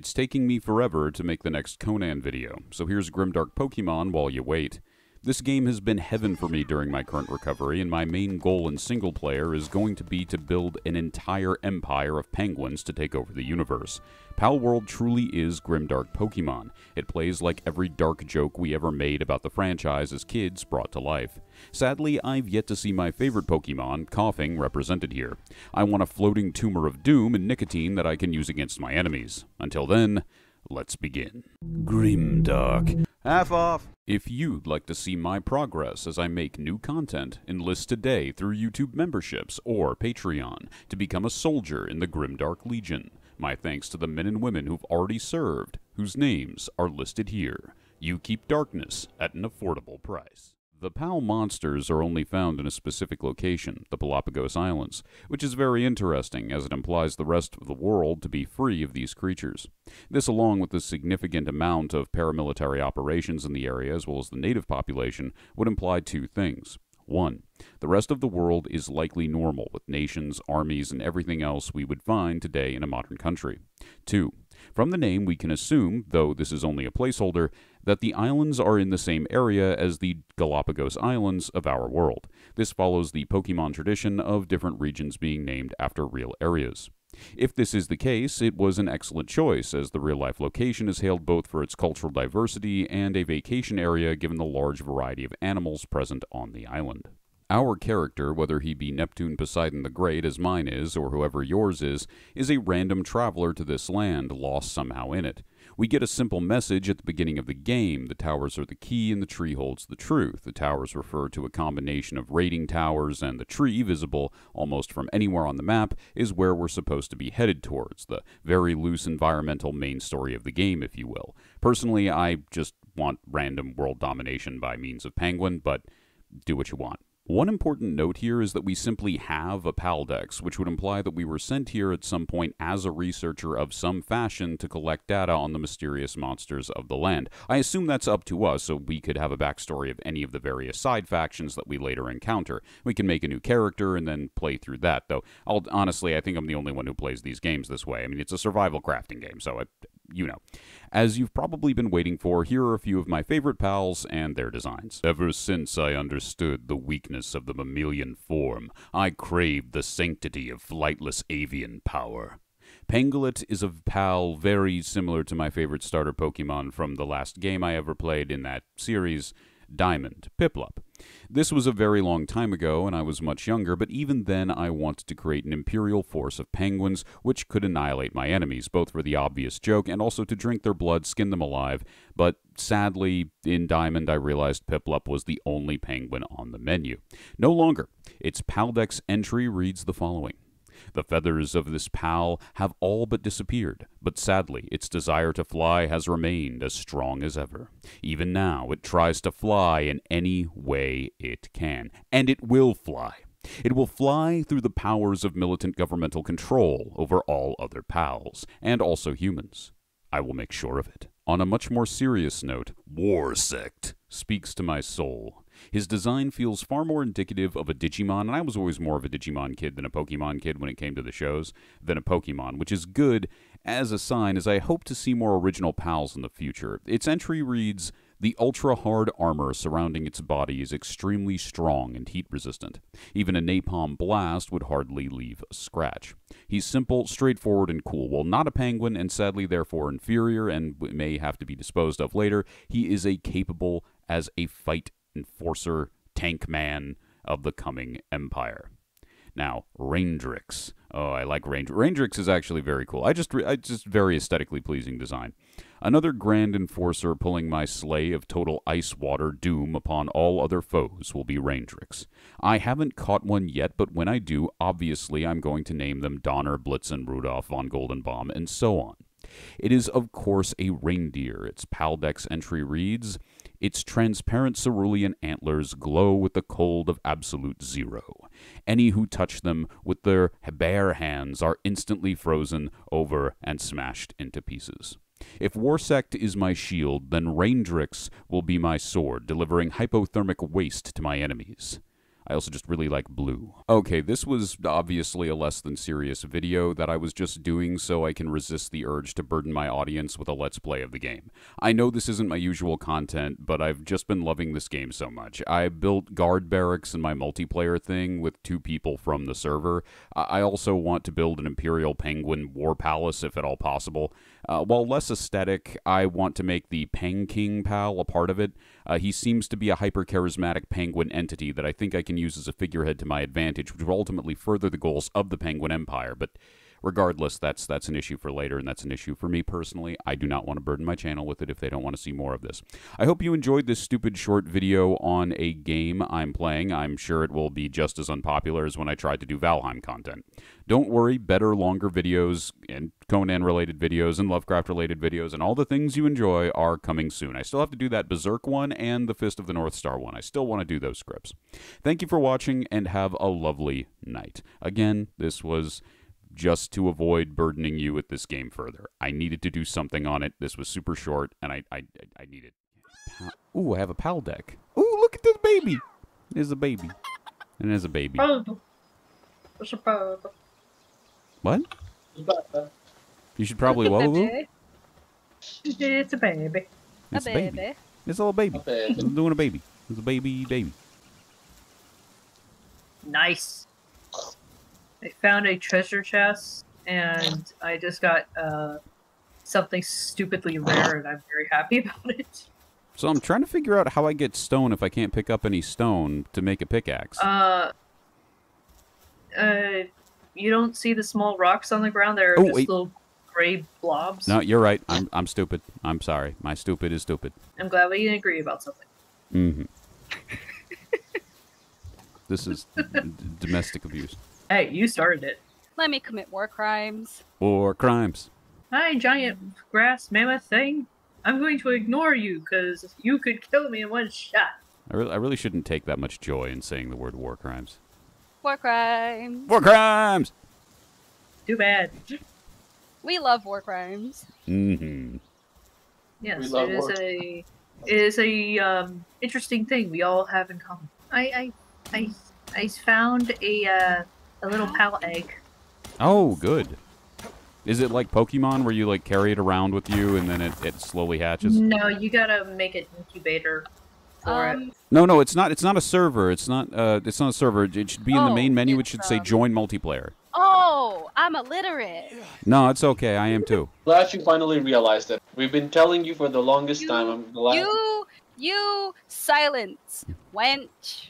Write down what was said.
It's taking me forever to make the next Conan video, so here's Grimdark Pokemon while you wait. This game has been heaven for me during my current recovery, and my main goal in single player is going to be to build an entire empire of penguins to take over the universe. Palworld truly is Grimdark Pokemon. It plays like every dark joke we ever made about the franchise as kids brought to life. Sadly, I've yet to see my favorite Pokemon, Coughing, represented here. I want a floating tumor of doom and nicotine that I can use against my enemies. Until then, let's begin. Grimdark. Half off! If you'd like to see my progress as I make new content, enlist today through YouTube memberships or Patreon to become a soldier in the Grimdark Legion. My thanks to the men and women who've already served, whose names are listed here. You keep darkness at an affordable price. The PAL monsters are only found in a specific location, the Galapagos Islands, which is very interesting as it implies the rest of the world to be free of these creatures. This, along with the significant amount of paramilitary operations in the area as well as the native population, would imply two things. 1. The rest of the world is likely normal, with nations, armies, and everything else we would find today in a modern country. 2. From the name, we can assume, though this is only a placeholder, that the islands are in the same area as the Galapagos Islands of our world. This follows the Pokemon tradition of different regions being named after real areas. If this is the case, it was an excellent choice, as the real-life location is hailed both for its cultural diversity and a vacation area given the large variety of animals present on the island. Our character, whether he be Neptune Poseidon the Great as mine is, or whoever yours is a random traveler to this land, lost somehow in it. We get a simple message at the beginning of the game: the towers are the key and the tree holds the truth. The towers refer to a combination of raiding towers, and the tree, visible almost from anywhere on the map, is where we're supposed to be headed towards, the very loose environmental main story of the game, if you will. Personally, I just want random world domination by means of penguin, but do what you want. One important note here is that we simply have a Paldex, which would imply that we were sent here at some point as a researcher of some fashion to collect data on the mysterious monsters of the land. I assume that's up to us, so we could have a backstory of any of the various side factions that we later encounter. We can make a new character and then play through that, though honestly, I think I'm the only one who plays these games this way. I mean, it's a survival crafting game, so you know. As you've probably been waiting for, here are a few of my favorite pals and their designs. Ever since I understood the weakness of the mammalian form, I craved the sanctity of flightless avian power. Pangolin is a pal very similar to my favorite starter Pokemon from the last game I ever played in that series, Diamond, Piplup. This was a very long time ago, and I was much younger, but even then I wanted to create an imperial force of penguins which could annihilate my enemies, both for the obvious joke and also to drink their blood, skin them alive. But sadly, in Diamond, I realized Piplup was the only penguin on the menu. No longer. Its Paldex entry reads the following. The feathers of this pal have all but disappeared, but sadly its desire to fly has remained as strong as ever. Even now it tries to fly in any way it can, and it will fly. It will fly through the powers of militant governmental control over all other pals, and also humans. I will make sure of it. On a much more serious note, War Sect speaks to my soul. His design feels far more indicative of a Digimon, and I was always more of a Digimon kid than a Pokemon kid when it came to the shows, than a Pokemon, which is good as a sign, as I hope to see more original pals in the future. Its entry reads, the ultra-hard armor surrounding its body is extremely strong and heat-resistant. Even a napalm blast would hardly leave a scratch. He's simple, straightforward, and cool. While not a penguin, and sadly therefore inferior, and may have to be disposed of later, he is capable as a fight enforcer, tank man of the coming empire. Now, Raindrix. Oh, I like Raindrix is actually very cool. I just very aesthetically pleasing design. Another grand enforcer pulling my sleigh of total ice water doom upon all other foes will be Raindrix. I haven't caught one yet, but when I do, obviously I'm going to name them Donner, Blitzen, Rudolph, von Goldenbaum, and so on. It is, of course, a reindeer. Its Paldex entry reads, its transparent cerulean antlers glow with the cold of absolute zero. Any who touch them with their bare hands are instantly frozen over and smashed into pieces. If Warsect is my shield, then Raindrix will be my sword, delivering hypothermic waste to my enemies. I also just really like blue. Okay, this was obviously a less than serious video that I was just doing so I can resist the urge to burden my audience with a let's play of the game. I know this isn't my usual content, but I've just been loving this game so much. I built guard barracks in my multiplayer thing with 2 people from the server. I also want to build an Imperial Penguin War Palace if at all possible. While less aesthetic, I want to make the Peng King pal a part of it. He seems to be a hyper-charismatic penguin entity that I think I can use as a figurehead to my advantage, which will ultimately further the goals of the Penguin Empire. But regardless, that's an issue for later, and that's an issue for me personally. I do not want to burden my channel with it if they don't want to see more of this. I hope you enjoyed this stupid short video on a game I'm playing. I'm sure it will be just as unpopular as when I tried to do Valheim content. Don't worry, better, longer videos, and Conan-related videos, and Lovecraft-related videos, and all the things you enjoy are coming soon. I still have to do that Berserk one and the Fist of the North Star one. I still want to do those scripts. Thank you for watching, and have a lovely night. Again, this was just to avoid burdening you with this game further. I needed to do something on it. This was super short, and I needed... Ooh, I have a PAL deck. Ooh, look at this baby! There's a baby. And there's a baby. What? You should probably... What? It's a baby. It's a baby. It's a little baby. It's doing a baby. It's a baby. Nice. I found a treasure chest, and I just got something stupidly rare, and I'm very happy about it. So I'm trying to figure out how I get stone if I can't pick up any stone to make a pickaxe. You don't see the small rocks on the ground? They're just little gray blobs. No, you're right. I'm stupid. I'm sorry. My stupid is stupid. I'm glad we can agree about something. Mm-hmm. This is domestic abuse. Hey, you started it. Let me commit war crimes. War crimes. Hi, giant grass mammoth thing. I'm going to ignore you, because you could kill me in one shot. I really shouldn't take that much joy in saying the word war crimes. War crimes. War crimes! Too bad. We love war crimes. Mm-hmm. Yes, it is a interesting thing we all have in common. I found a little PAL egg. Oh, good. Is it like Pokemon where you like carry it around with you and then it slowly hatches? No, you gotta make an incubator for it. No, it's not. It's not a server. It's not a server. It should be in the main menu. It should say join multiplayer. Oh, I'm illiterate. No, it's okay. I am too. Glad you finally realized it. We've been telling you for the longest time. You silence, wench.